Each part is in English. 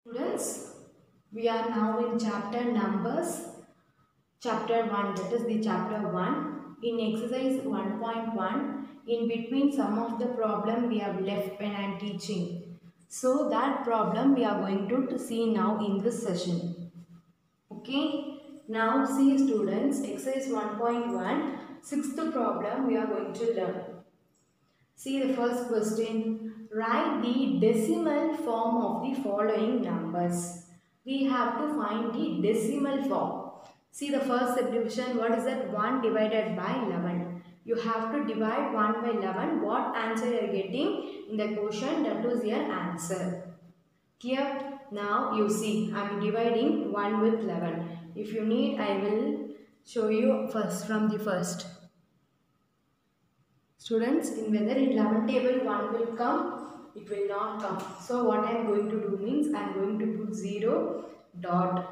Students, we are now in chapter numbers, chapter 1, that is the chapter 1. In exercise 1.1, in between some of the problem we have left when I am teaching. So that problem we are going to see now in this session. Okay, now see students, exercise 1.1, sixth problem we are going to learn. See the first question. Write the decimal form of the following numbers. We have to find the decimal form. See the first subdivision. What is that? 1 divided by 11. You have to divide 1 by 11. What answer you are getting in the question? That was your answer. Here, now you see I am dividing 1 with 11. If you need, I will show you first from the first. Students, in whether in 11 table 1 will come, it will not come. So what I am going to do means I am going to put 0 dot.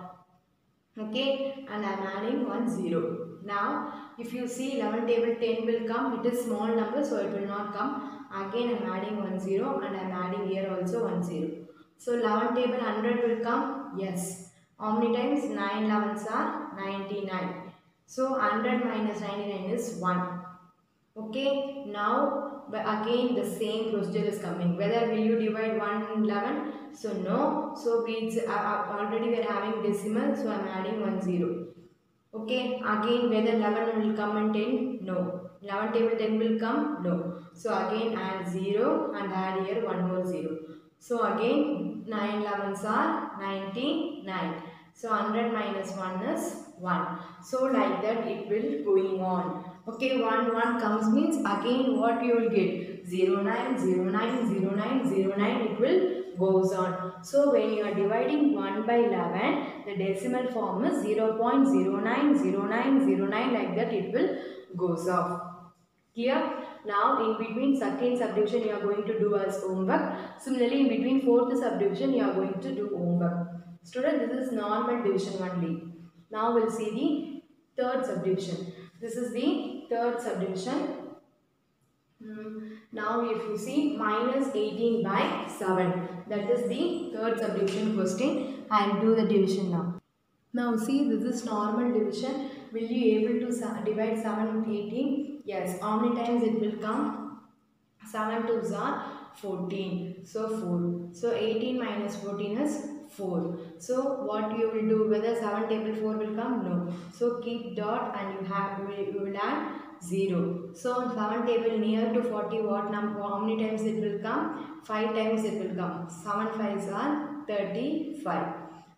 Okay, and I am adding 1 0. Now, if you see 11 table 10 will come, it is small number, so it will not come. Again I am adding 1 0 and I am adding here also 1 0. So 11 table 100 will come, yes. How many times? 9 11s are 99. So 100 minus 99 is 1. Okay, now again the same procedure is coming. Whether will you divide 1 and 11? So no. So already we are having decimal, so I am adding 1 0. Okay, again whether 11 will come and 10? No. 11 table 10 will come? No. So again add 0 and add here 1 more 0. So again 9 11s are 99. So 100 minus 1 is 1. So like that it will going on. Okay, 1 1 comes means again what you will get? 0 9 0 9 0 9 0 9 it will goes on. So when you are dividing 1 by 11, the decimal form is 0.090909 like that it will goes off. Clear? Now in between second subdivision you are going to do as homework. Similarly in between fourth subdivision you are going to do homework. Student, this is normal division only. Now we'll see the third subdivision. This is the third subdivision. Now if you see minus 18 by 7. That is the third subdivision question. I will do the division now. Now see, this is normal division. Will you able to divide 7 with 18? Yes. How many times it will come? 7 2s are 14. So 4. So 18 minus 14 is 4. So what you will do? Whether 7 table 4 will come? No. So keep dot and you will add 0. So 7 table near to 40, what number? How many times it will come? 5 times it will come. 7 5s are 35.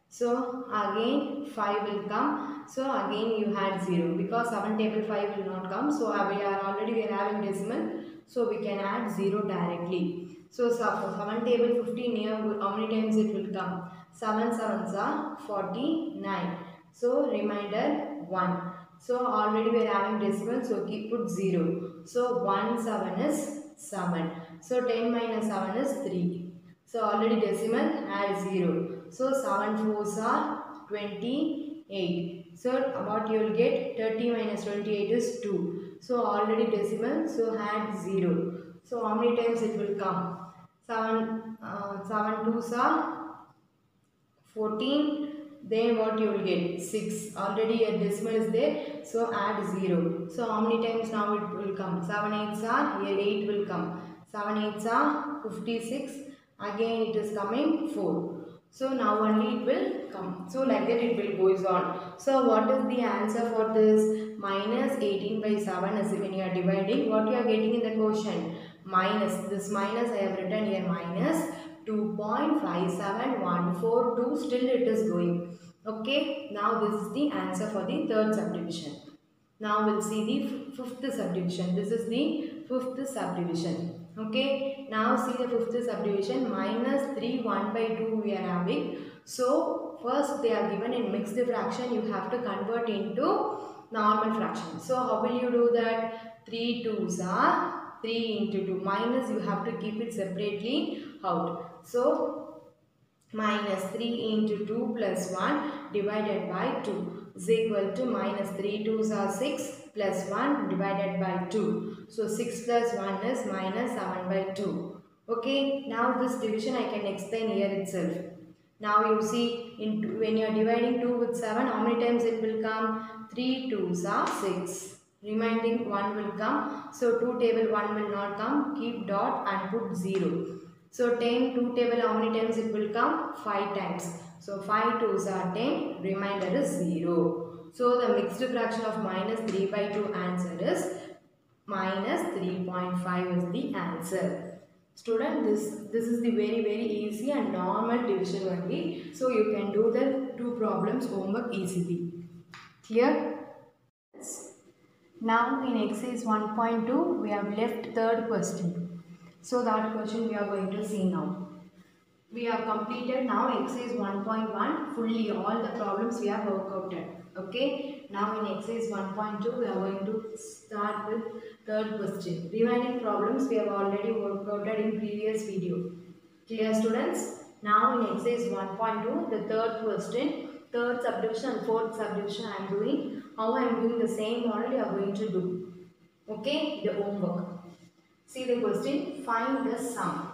So again 5 will come. So again you had 0 because 7 table 5 will not come. So we are having decimal. So we can add 0 directly. So for 7 table 50 near, how many times it will come? 7 7s are 49. So remainder 1. So already we are having decimal, so put 0. So 1 7 is 7. So 10 minus 7 is 3. So already decimal, add 0. So 7 4s are 28. So what you will get? 30 minus 28 is 2. So already decimal, so add 0. So how many times it will come? 7 2s are 14. Then what you will get? 6. Already a decimal is there. So add 0. So how many times now it will come? 7 8s are, here 8 will come. 7 8s are 56. Again it is coming 4. So now only it will come. So like that it will goes on. So what is the answer for this? Minus 18 by 7 is when you are dividing. What you are getting in the question? Minus. This minus I have written here minus 2.57142. Still it is going. Okay. Now this is the answer for the third subdivision. Now we'll see the fifth subdivision. This is the fifth subdivision. Okay. Now see the fifth subdivision. Minus 3 1 by 2 we are having. So first they are given in mixed fraction. You have to convert into normal fraction. So how will you do that? 3 2s are 3 into 2. Minus you have to keep it separately out. So minus 3 into 2 plus 1 divided by 2 is equal to minus 3 2s are 6 plus 1 divided by 2. So 6 plus 1 is minus 7 by 2. Okay, now this division I can explain here itself. Now you see, when you are dividing 2 with 7, how many times it will come? 3 2s are 6. Remaining 1 will come. So 2 table 1 will not come. Keep dot and put 0. So 10 2 table how many times it will come? 5 times. So 5 2s are 10. Remainder is 0. So the mixed fraction of minus 3 by 2 answer is minus 3.5 is the answer. Student, this is the very easy and normal division only. So you can do the two problems homework easily. Clear? Now in exercise 1.2 we have left third question. So that question we are going to see now. We have completed now exercise 1.1 fully, all the problems we have worked out. Okay, now in exercise 1.2 we are going to start with third question. Remaining problems we have already worked out in previous video. Clear students? Now in exercise 1.2 the third question, third subdivision and fourth subdivision I am doing. How I am doing the same model you are going to do. Okay, the homework. See the question, find the sum.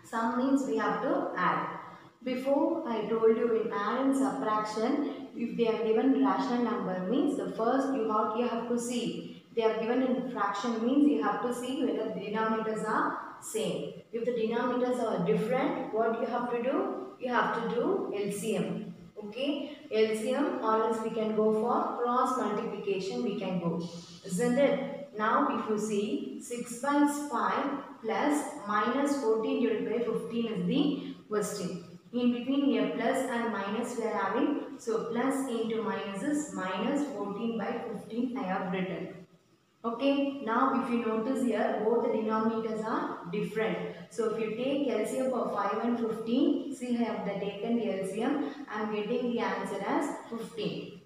Sum means we have to add. Before I told you in add and subtraction, if they are given rational number means the first you have to see. They are given in fraction means you have to see whether the denominators are same. If the denominators are different, what you have to do? You have to do LCM. Okay, LCM, or else we can go for cross multiplication, we can go. Isn't it? Now if you see 6 by 5 plus minus 14 divided by 15 is the question. In between here plus and minus we are having. So plus into minus is minus 14 by 15 I have written. Okay, now if you notice here both the denominators are different. So if you take LCM for 5 and 15, see I have taken the LCM, I am getting the answer as 15.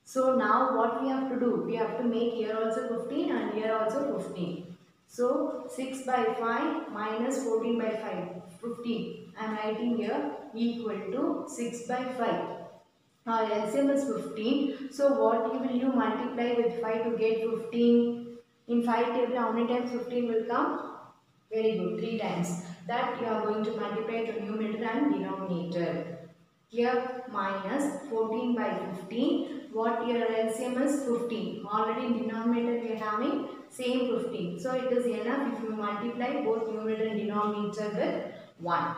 So now what we have to do? We have to make here also 15 and here also 15. So 6 by 5 minus 14 by 5, 15. I am writing here equal to 6 by 5. Our LCM is 15. So what will you multiply with 5 to get 15? In 5 table how many times 15 will come? Very good, 3 times. That you are going to multiply to numerator and denominator. Here minus 14 by 15. What your LCM is 15. Already in denominator we are having same 15. So it is enough if you multiply both numerator and denominator with 1.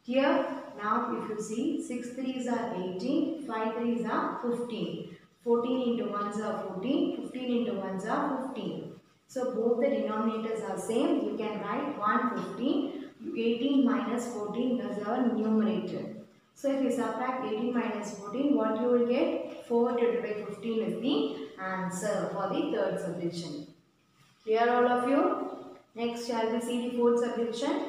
Here now if you see 6 3s are 18, 5 3s are 15. 14 into 1s are 14, 15 into 1s are 15. So both the denominators are same. You can write 115. 18 minus 14 is our numerator. So if you subtract 18 minus 14, what you will get? 4 divided by 15 is the answer for the third subdivision. Clear all of you? Next shall we see the fourth subdivision?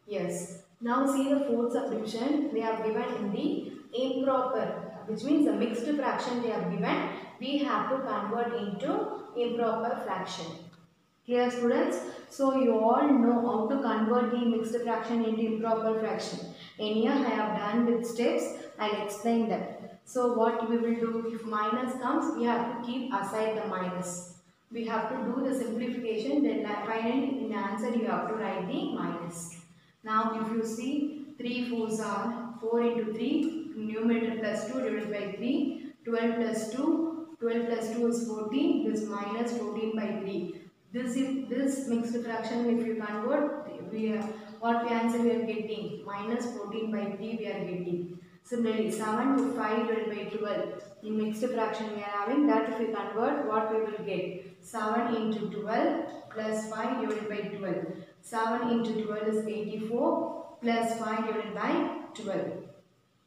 Yes. Now see the fourth subdivision. They are given in the improper, which means the mixed fraction they are given. We have to convert into improper fraction. Clear students? So you all know how to convert the mixed fraction into improper fraction. In here I have done with steps. I will explain that. So what we will do, if minus comes, we have to keep aside the minus. We have to do the simplification, then finally in the answer you have to write the minus. Now if you see 3 4s are 4 into 3, numerator plus 2 divided by 3, 12 plus 2, 12 plus 2 is 14, this minus 14 by 3. This mixed fraction if you convert, what answer we are getting? Minus 14 by 3 we are getting. Similarly 7 to 5 divided by 12. In mixed fraction we are having that if we convert, what we will get? 7 into 12 plus 5 divided by 12. 7 into 12 is 84 plus 5 divided by 12.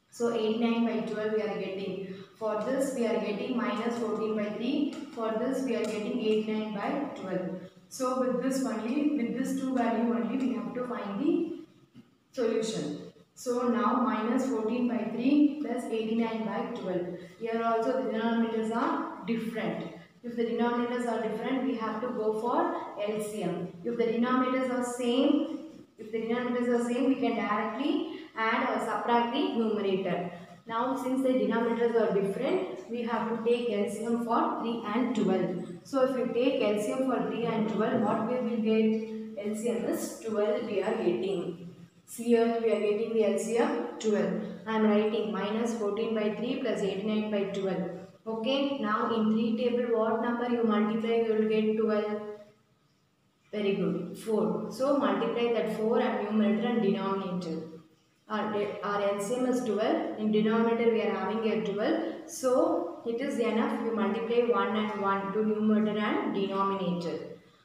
So 89 by 12 we are getting. For this we are getting minus 14 by 3. For this we are getting 89 by 12. So with this only, with this two value only we have to find the solution. So now minus 14 by 3 plus 89 by 12. Here also the denominators are different. If the denominators are different, we have to go for LCM. If the denominators are same, we can directly add or subtract the numerator. Now since the denominators are different, we have to take LCM for 3 and 12. So if you take LCM for 3 and 12, what we will get? LCM is 12 we are getting. See here we are getting the LCM 12. I am writing minus 14 by 3 plus 89 by 12. Okay, now in 3 table what number you multiply you will get 12. Very good. 4. So multiply that 4 and numerator and denominator. Our LCM is 12. In denominator we are having a 12. So it is enough you multiply 1 and 1 to numerator and denominator.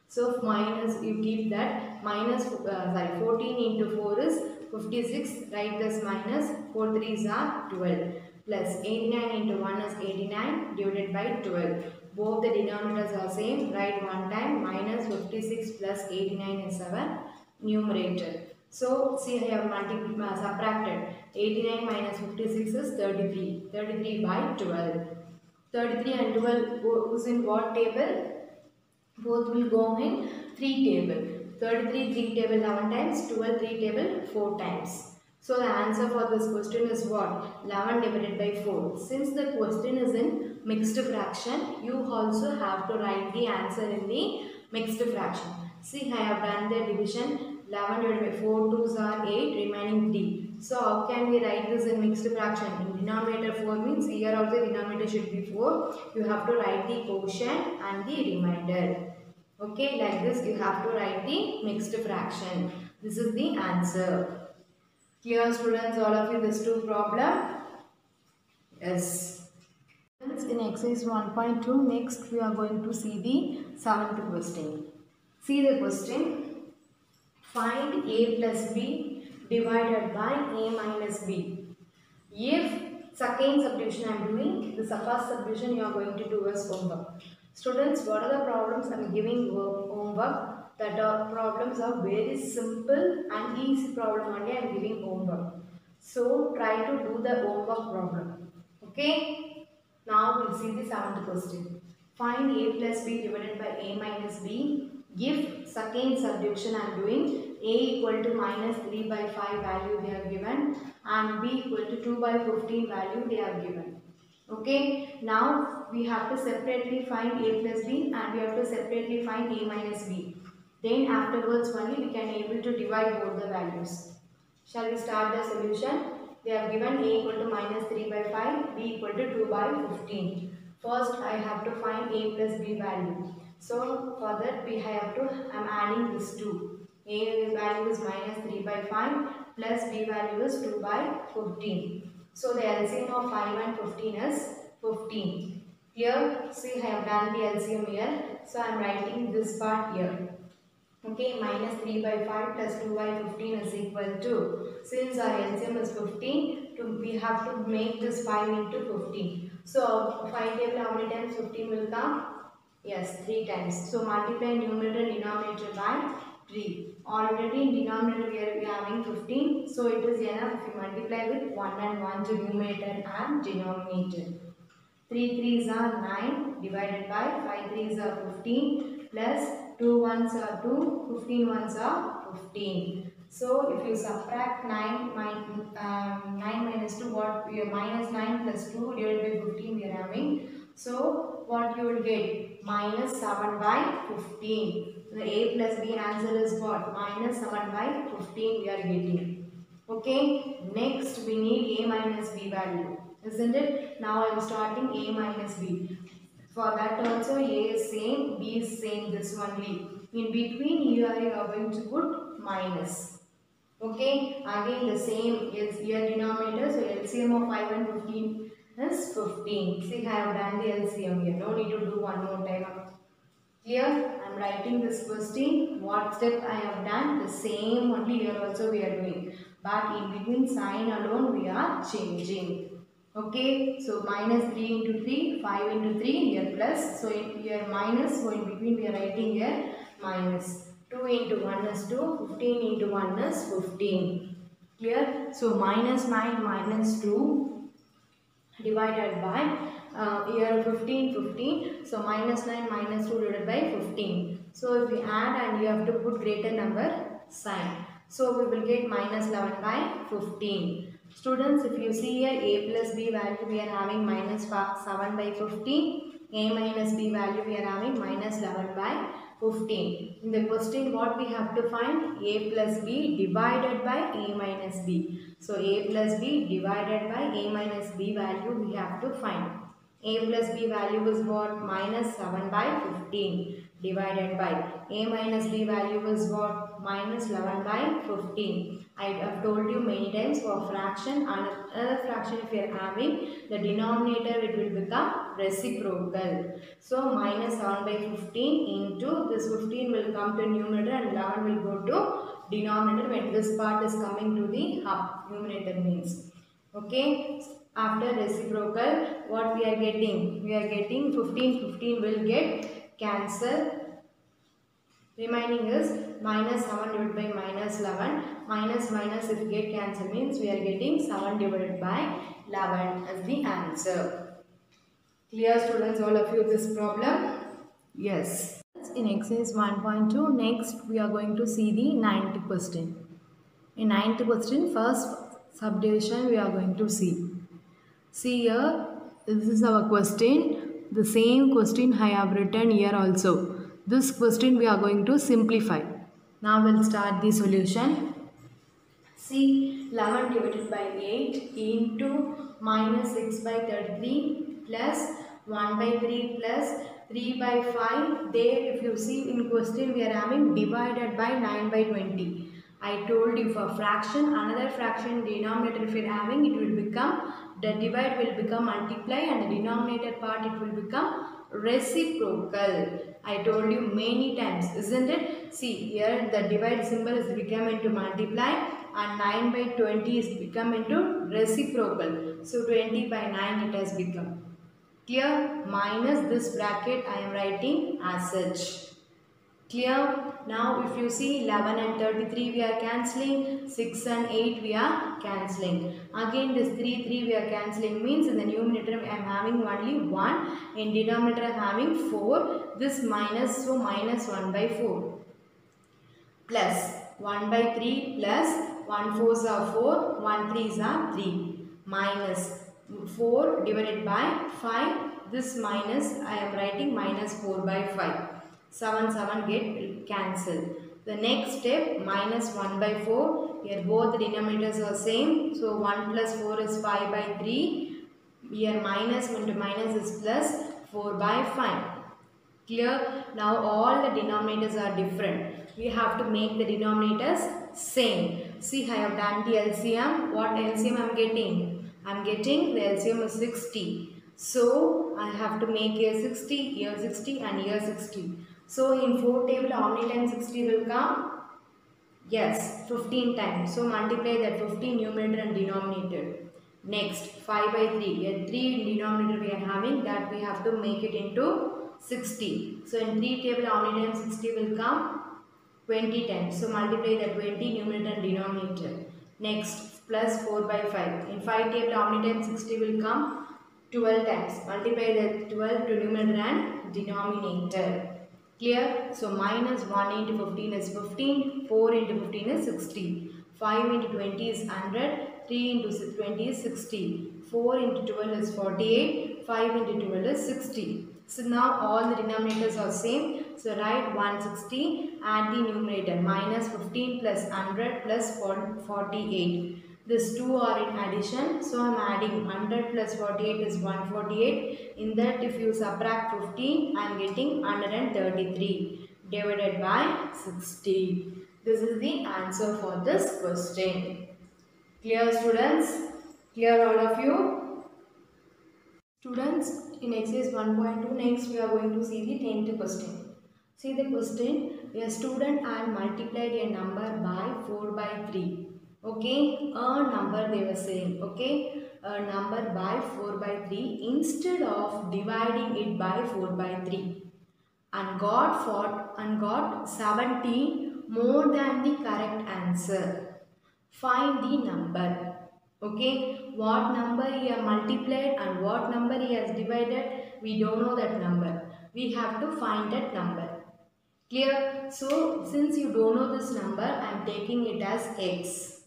So minus you keep that minus 14 into 4 is 56. Write this minus 4 3s are 12 plus 89 into 1 is 89 divided by 12. Both the denominators are same. Write one time minus 56 plus 89 is 7 numerator. So see I have subtracted 89 minus 56 is 33. 33 by 12. 33 and 12 goes in what table? Both will go in 3 table. 33 3 table 11 times, 12 3 table 4 times. So the answer for this question is what? 11 divided by 4. Since the question is in mixed fraction, you also have to write the answer in the mixed fraction. See, I have done the division. 11 divided by 4 2s are 8, remaining 3. So how can we write this in mixed fraction? In denominator 4 means here also denominator should be 4. You have to write the quotient and the remainder. Okay, like this you have to write the mixed fraction. This is the answer. Clear students, all of you, this 2 problem? Yes. In exercise 1.2, next we are going to see the 7th question. See the question. Find a plus b divided by a minus b. If second subdivision I am doing, the first subdivision you are going to do as homework. Students, what are the problems I am giving homework? That problems are very simple and easy problem only I am giving homework. So try to do the homework problem. Okay. Now we will see the 7th question. Find a plus b divided by a minus b. If second subdivision I am doing, a equal to minus 3 by 5 value they are given and b equal to 2 by 15 value they are given. Okay. Now we have to separately find a plus b and we have to separately find a minus b. Then afterwards only we can able to divide both the values. Shall we start the solution? They have given a equal to minus 3 by 5, b equal to 2 by 15. First I have to find a plus b value. So for that I am adding this 2. A value is minus 3 by 5 plus b value is 2 by 15. So the LCM of 5 and 15 is 15. Here, see I have done the LCM here. So I am writing this part here. Okay, minus 3 by 5 plus 2 by 15 is equal to, since our LCM is 15, we have to make this 5 into 15. So 5 table how many times 15 will come? Yes, 3 times. So multiply numerator and denominator by 3. Already in denominator we are having 15. So it is enough if you multiply with 1 and 1 to numerator and denominator. 3 3s are 9 divided by 5 3s are 15 plus 2 1s are 2, 15 1s are 15. So if you subtract 9 minus 2, what we are minus 9 plus 2 divided by 15 we are having. So what you will get? Minus 7 by 15. The a plus b answer is what? Minus 7 by 15 we are getting. Okay. Next we need a minus b value. Isn't it? Now I am starting a minus b. For that also a is same, b is same, this only. In between you are going to put minus. Okay. Again the same is here denominator. So LCM of 5 and 15 is 15. See I have done the LCM here. No need to do one more time. Here I am writing this question. What step I have done? The same only here also we are doing. But in between sign alone we are changing. Okay, so minus 3 into 3, 5 into 3, here plus. So here minus, so in between we are writing here minus. 2 into 1 is 2, 15 into 1 is 15. Clear? So minus 9 minus 2 divided by here 15, 15. So minus 9 minus 2 divided by 15. So if we add and you have to put greater number sign. So we will get minus 11 by 15. Students, if you see here a plus b value we are having minus 7 by 15. A minus b value we are having minus 11 by 15. In the question what we have to find? A plus B divided by A minus B. So A plus B divided by A minus B value we have to find. A plus B value is what? Minus 7 by 15 divided by A minus B value is what? Minus 11 by 15. I have told you many times for fraction and another fraction if you are having the denominator it will become reciprocal. So minus 7 by 15 into this 15 will come to numerator and 11 will go to denominator when this part is coming to the numerator means. Okay, after reciprocal what we are getting? We are getting 15 will get cancelled. Remaining is minus 7 divided by minus 11. Minus minus if get cancel means we are getting 7 divided by 11 as the answer. Clear students all of you this problem? Yes. In exercise 1.2 next we are going to see the 9th question. In 9th question first subdivision we are going to see. See here this is our question. The same question I have written here also. This question we are going to simplify. Now we'll start the solution. See 11 divided by 8 into minus 6 by 33 plus 1 by 3 plus 3 by 5. There if you see in question we are having divided by 9 by 20. I told you for fraction, another fraction denominator if you are having it will become, the divide will become multiply and the denominator part it will become reciprocal. I told you many times, isn't it? See here the divide symbol is become into multiply and 9 by 20 is become into reciprocal. So 20 by 9 it has become. Clear? Minus this bracket I am writing as such. Clear? Now if you see 11 and 33 we are cancelling, 6 and 8 we are cancelling. Again this 3 we are cancelling means in the numerator I am having only 1, in denominator I am having 4. This minus, so minus 1 by 4 plus 1 by 3 plus 1 4s are 4, 1 3s are 3 minus 4 divided by 5. This minus I am writing minus 4 by 5. 7 get cancelled. The next step minus 1 by 4. Here both denominators are same. So 1 plus 4 is 5 by 3. Here minus into minus is plus 4 by 5. Clear? Now all the denominators are different. We have to make the denominators same. See I have done the LCM. What LCM I am getting? I am getting the LCM is 60. So I have to make here 60, here 60 and here 60. So in 4 table how many times 60 will come? Yes, 15 times. So multiply that 15 numerator and denominator. Next 5 by 3. Here 3 in denominator we are having, that we have to make it into 60. So in 3 table how many times 60 will come? 20 times. So multiply that 20 numerator and denominator. Next plus 4 by 5. In 5 table how many times 60 will come? 12 times. Multiply that 12 to numerator and denominator. Clear? So minus 1 into 15 is 15, 4 into 15 is 60, 5 into 20 is 100, 3 into 20 is 60, 4 into 12 is 48, 5 into 12 is 60. So now all the denominators are same. So write 160, add the numerator, minus 15 plus 100 plus 48. These two are in addition, so I am adding 100 plus 48 is 148. In that if you subtract 15, I am getting 133 divided by 60. This is the answer for this question. Clear students? Clear all of you? Students, in exercise 1.2 next we are going to see the 10th question. See the question, a student had multiplied a number by 4 by 3. Okay, a number they were saying, okay, a number by 4 by 3 instead of dividing it by 4 by 3 and got 70 more than the correct answer. Find the number. Okay, what number he has multiplied and what number he has divided, we don't know that number. We have to find that number. Clear? So, since you don't know this number, I am taking it as x.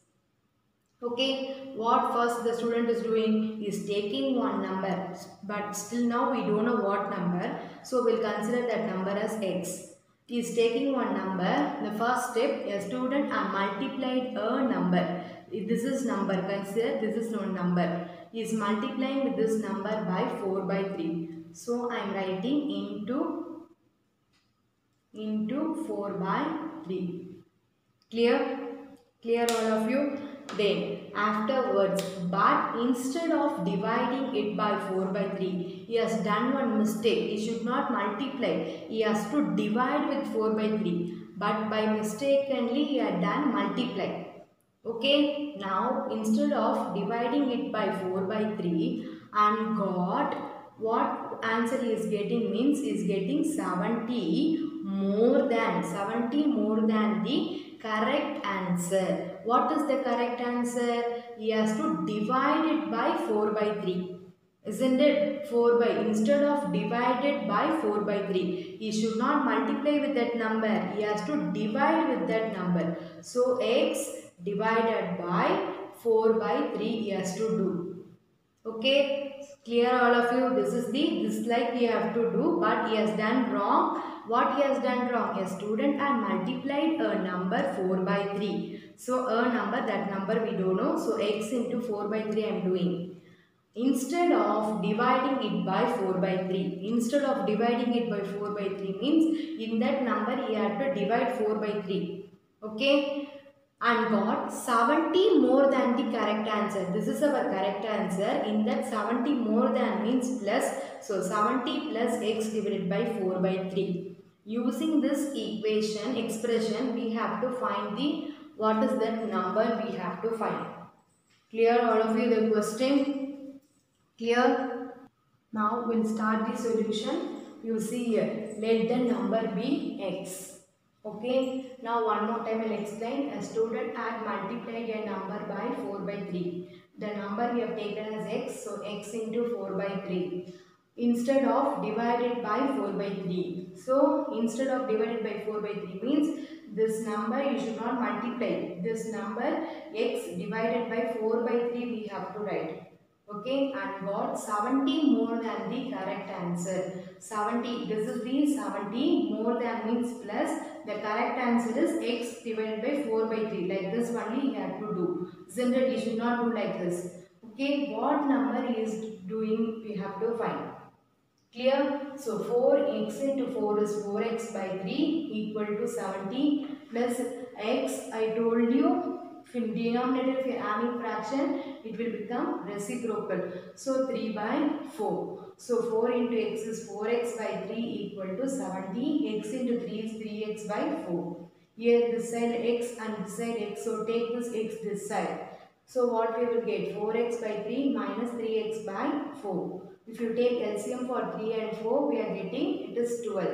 Okay, what first the student is doing is taking one number, but still now we don't know what number, so we'll consider that number as x. is taking one number. The first step, a student multiplied a number. This is number, consider this is one number. Is multiplying with this number by 4 by 3. So I am writing into 4 by 3. Clear? Clear all of you? Then afterwards, but instead of dividing it by 4 by 3, he has done one mistake. He should not multiply. He has to divide with 4 by 3. But by mistakenly he had done multiply. Okay, now instead of dividing it by 4 by 3 and got what answer he is getting means is getting 70 more than the correct answer. What is the correct answer? He has to divide it by 4 by 3. Isn't it? 4 by, instead of divided by 4 by 3. He should not multiply with that number. He has to divide with that number. So x divided by 4 by 3 he has to do. Okay, clear all of you? This is this like he have to do, but he has done wrong. What he has done wrong? A student had multiplied a number 4 by 3. So a number, that number we don't know. So x into 4 by 3 I am doing. Instead of dividing it by 4 by 3. Instead of dividing it by 4 by 3 means in that number he had to divide 4 by 3. Okay. And got 70 more than the correct answer. This is our correct answer. In that 70 more than means plus. So 70 plus x divided by 4 by 3. Using this expression, we have to find what is that number we have to find. Clear all of you the question? Clear? Now we'll start the solution. You see here, let the number be x. Okay, now one more time I will explain. A student had multiplied a number by 4 by 3. The number we have taken as x, so x into 4 by 3. Instead of divided by 4 by 3. So, instead of divided by 4 by 3 means this number you should not multiply. This number x divided by 4 by 3 we have to write. Okay, and got 70 more than the correct answer. 70, this is the 70 more than means plus. The correct answer is x divided by 4 by 3. Like this only you have to do. Isn't it? You should not do like this. Okay, what number he is doing we have to find. Clear? So 4x into 4 is 4x by 3 equal to 70 plus x. I told you, in denominator if you are having fraction, it will become reciprocal. So 3 by 4. So 4 into x is 4x by 3 equal to 70. X into 3 is 3x by 4. Here this side x and this side x. So take this x this side. So what we will get? 4x by 3 minus 3x by 4. If you take LCM for 3 and 4, we are getting it is 12.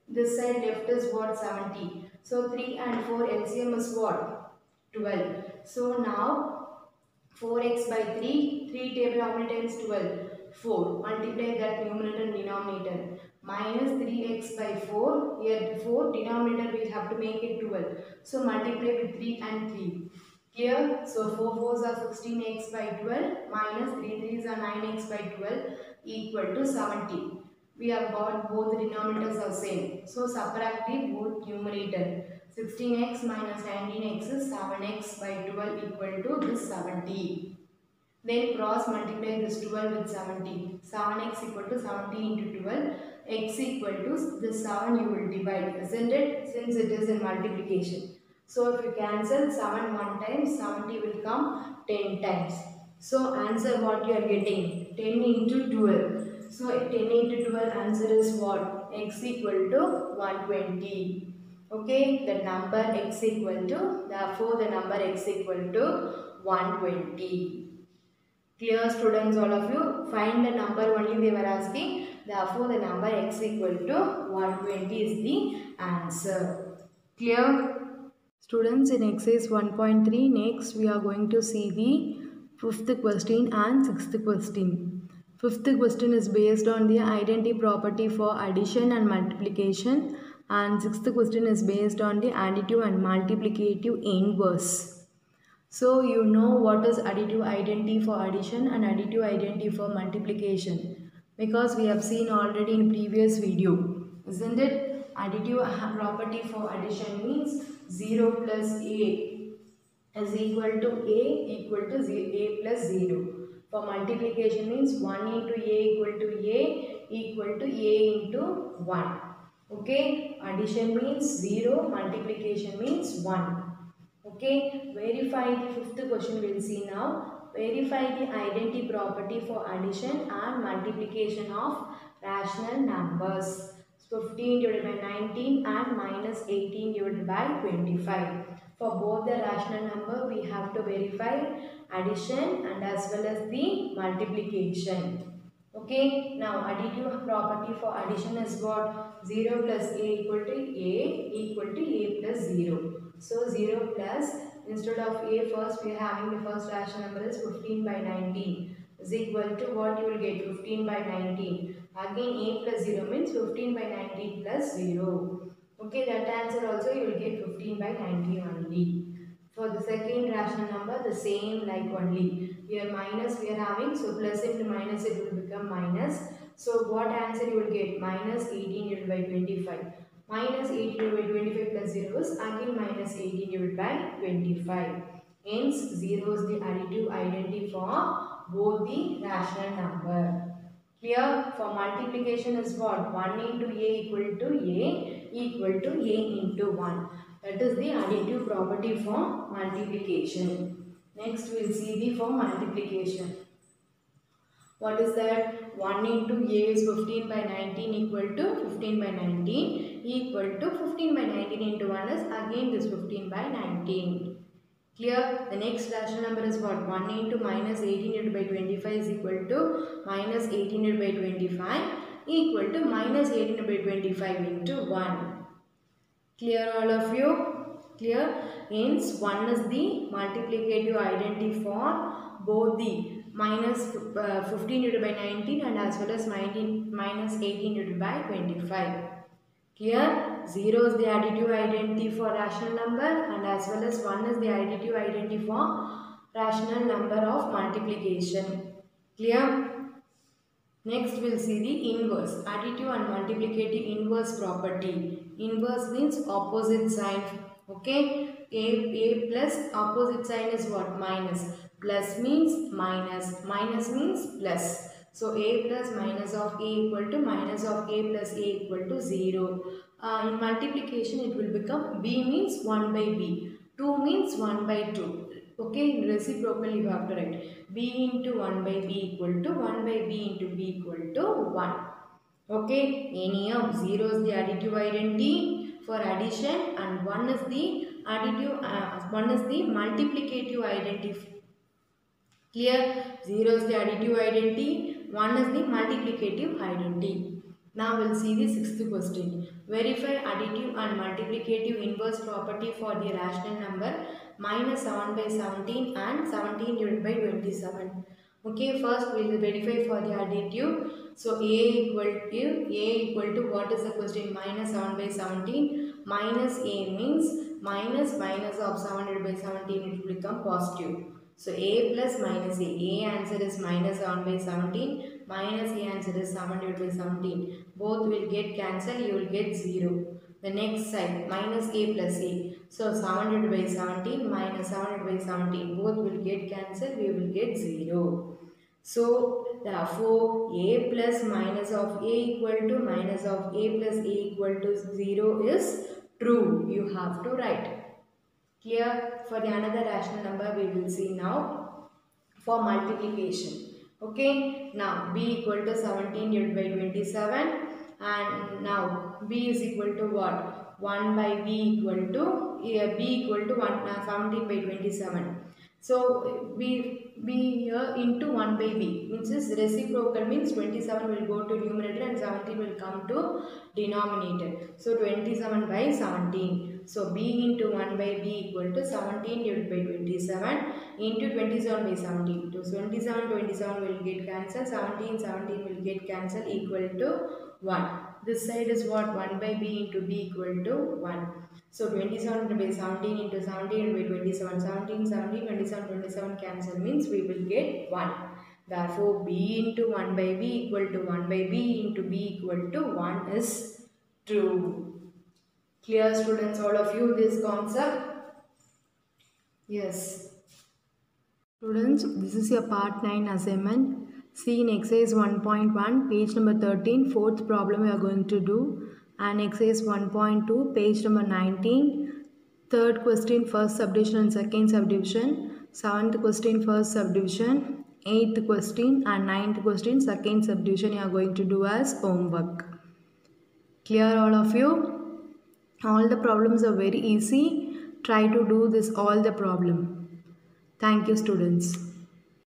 This side left is what? 70. So 3 and 4 LCM is what? 12. So now 4x by 3 table how many times? 12. 4. Multiply that numerator and denominator. Minus 3x by 4. Here 4 denominator we have to make it 12. So multiply with 3 and 3. Clear? So 4 4s are 16x by 12 minus 3 3s are 9x by 12 equal to 70. We have got both the denominators are same. So subtract the both numerator. 16x minus 19x is 7x by 12 equal to this 70. Then cross multiply this 12 with 70. 7x equal to 70 into 12. X equal to this 7 you will divide. Isn't it? Since it is in multiplication. So if you cancel 7 one time, 70 will come 10 times. So answer what you are getting? 10 into 12. So 10 into 12 answer is what? X equal to 120. Okay, the number x equal to, therefore the number x equal to 120. Clear students all of you? Find the number only they were asking. Therefore the number x equal to 120 is the answer. Clear? Students, in exercise 1.3, next we are going to see the 5th question and 6th question. 5th question is based on the identity property for addition and multiplication, and 6th question is based on the additive and multiplicative inverse. So you know what is additive identity for addition and additive identity for multiplication, because we have seen already in previous video, isn't it? additive property for addition means 0 plus a is equal to a equal to a plus 0. For multiplication means 1 into a equal to a into 1. Okay, addition means 0, multiplication means 1. Okay, verify the fifth question we'll see now. Verify the identity property for addition and multiplication of rational numbers. 15 divided by 19 and minus 18 divided by 25. For both the rational number, we have to verify addition and as well as the multiplication. Okay, now additive property for addition is what? 0 plus a equal to a plus 0. So 0 plus, instead of a first we are having the first rational number is 15 by 19 is equal to what you will get 15 by 19. Again a plus 0 means 15 by 19 plus 0. Okay, that answer also you will get 15 by 19 only. For the second rational number, the same like only. Here minus we are having, so plus into minus it will become minus. So what answer you will get? Minus 18 divided by 25. Minus 18 divided by 25 plus 0 is again minus 18 divided by 25. Hence 0 is the additive identity for both the rational number. Clear? For multiplication is what? 1 into a equal to a into 1. That is the additive property for multiplication. Next we will see the for multiplication. What is that? 1 into a is 15 by 19 equal to 15 by 19 equal to 15 by 19 into 1 is again this 15 by 19. Clear? The next rational number is what? 1 into minus 18 divided by 25 is equal to minus 18 divided by 25 equal to minus 18 divided by 25 into 1. Clear all of you? Clear? Hence 1 is the multiplicative identity for both the minus 15 divided by 19 and as well as minus 18 divided by 25. Clear? 0 is the additive identity for rational number and as well as 1 is the additive identity for rational number of multiplication. Clear? Next we will see the inverse. Additive and multiplicative inverse property. Inverse means opposite sign. Okay? A plus opposite sign is what? Minus. Plus means minus. Minus means plus. So a plus minus of a equal to minus of a plus a equal to 0. In multiplication it will become b means 1 by b. 2 means 1 by 2. Okay, in reciprocal you have to write b into 1 by b equal to 1 by b into b equal to 1. Okay, any of 0 is the additive identity for addition and 1 is the additive, 1 is the multiplicative identity. Clear? 0 is the additive identity, 1 is the multiplicative identity. Now we will see the sixth question. Verify additive and multiplicative inverse property for the rational number minus 7 by 17 and 17 divided by 27. Okay, first we will verify for the additive. So a equal to what is the question? Minus 7 by 17. Minus a means minus of 7 divided by 17, it will become positive. So a plus minus a. A answer is minus 7 by 17. Minus a answer is 7 divided by 17. Both will get cancelled. You will get 0. The next side minus a plus a. So 7 divided by 17 minus 7 divided by 17. Both will get cancelled. We will get 0. So therefore a plus minus of a equal to minus of a plus a equal to 0 is true. You have to write. Clear? For the another rational number we will see now for multiplication. Okay, now b equal to 17 divided by 27 and now b is equal to what? 1 by b equal to b equal to 17 by 27. So b here into 1 by b means is reciprocal, means 27 will go to numerator and 17 will come to denominator. So 27 by 17. So b into 1 by b equal to 17 divided by 27 into 27 by 17. So 27 will get cancelled, 17 will get cancelled, equal to 1. This side is what? 1 by b into b equal to 1. So 27 by 17 into 17 by 27. 17, 27 cancel means we will get 1. Therefore b into 1 by b equal to 1 by b into b equal to 1 is to clear, students, all of you, this concept? Yes. Students, this is your part 9 assignment. See in exercise 1.1, page number 13, fourth problem we are going to do. And exercise 1.2, page number 19, third question, first subdivision and second subdivision, seventh question, first subdivision, eighth question and ninth question, second subdivision you are going to do as homework. Clear, all of you? All the problems are very easy. Try to do this all the problem. Thank you, students.